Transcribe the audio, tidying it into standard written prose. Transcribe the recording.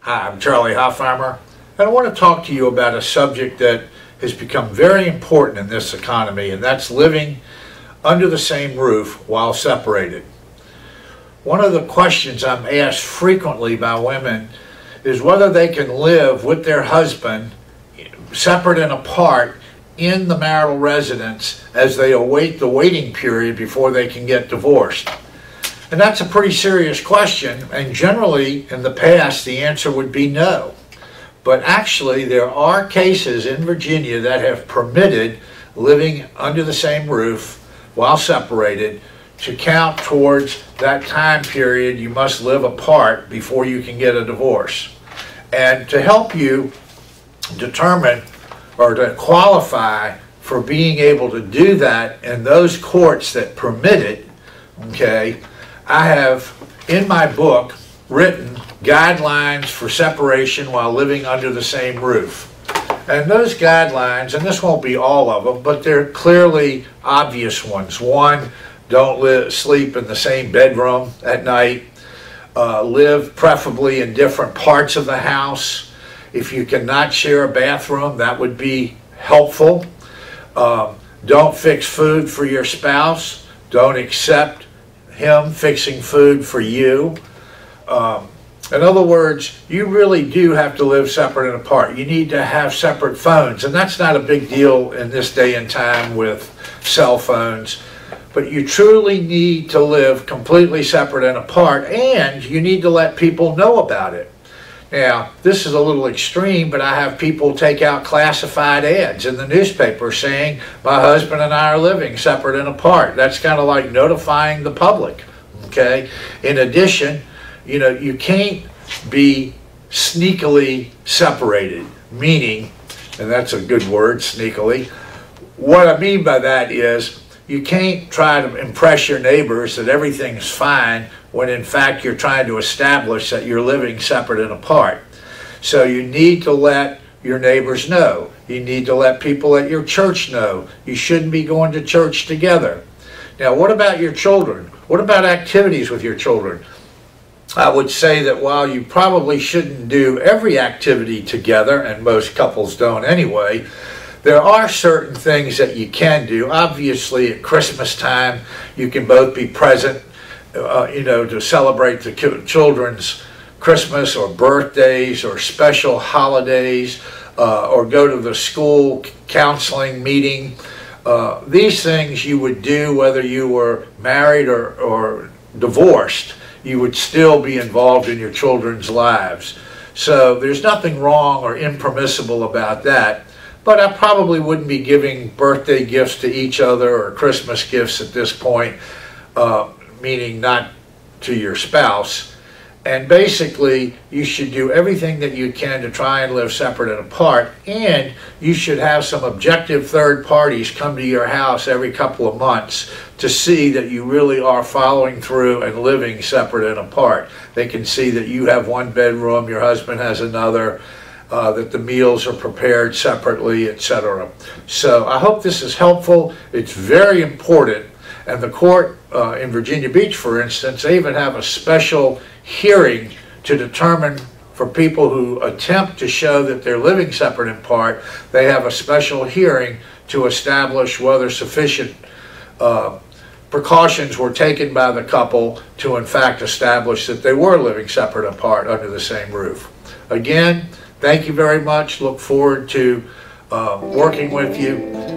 Hi, I'm Charlie Hoffheimer, and I want to talk to you about a subject that has become very important in this economy, and that's living under the same roof while separated. One of the questions I'm asked frequently by women is whether they can live with their husband separate and apart in the marital residence as they await the waiting period before they can get divorced. And that's a pretty serious question, and generally in the past the answer would be no. But actually there are cases in Virginia that have permitted living under the same roof while separated to count towards that time period you must live apart before you can get a divorce. And to help you determine or to qualify for being able to do that in those courts that permit it, okay, I have in my book written guidelines for separation while living under the same roof. And those guidelines, and this won't be all of them, but they're clearly obvious ones. One, don't sleep in the same bedroom at night. Live preferably in different parts of the house. If you cannot share a bathroom, that would be helpful. Don't fix food for your spouse. Don't accept him fixing food for you. In other words, you really do have to live separate and apart. You need to have separate phones, and that's not a big deal in this day and time with cell phones. But you truly need to live completely separate and apart, and you need to let people know about it. Now, this is a little extreme, but I have people take out classified ads in the newspaper saying, my husband and I are living separate and apart. That's kind of like notifying the public, okay? In addition, you know, you can't be sneakily separated, meaning, and that's a good word, sneakily. What I mean by that is, you can't try to impress your neighbors that everything's fine when in fact you're trying to establish that you're living separate and apart. So you need to let your neighbors know. You need to let people at your church know. You shouldn't be going to church together. Now, what about your children? What about activities with your children? I would say that while you probably shouldn't do every activity together, and most couples don't anyway, there are certain things that you can do. Obviously, at Christmas time, you can both be present, to celebrate the children's Christmas or birthdays or special holidays, or go to the school counseling meeting. These things you would do whether you were married or divorced. You would still be involved in your children's lives. So there's nothing wrong or impermissible about that. But I probably wouldn't be giving birthday gifts to each other or Christmas gifts at this point, meaning not to your spouse. And basically, you should do everything that you can to try and live separate and apart, and you should have some objective third parties come to your house every couple of months to see that you really are following through and living separate and apart. They can see that you have one bedroom, your husband has another, that the meals are prepared separately, etc. So I hope this is helpful. It's very important. And the court in Virginia Beach, for instance, they even have a special hearing to determine for people who attempt to show that they're living separate and apart. They have a special hearing to establish whether sufficient precautions were taken by the couple to in fact establish that they were living separate and apart under the same roof. Again, thank you very much. Look forward to working with you.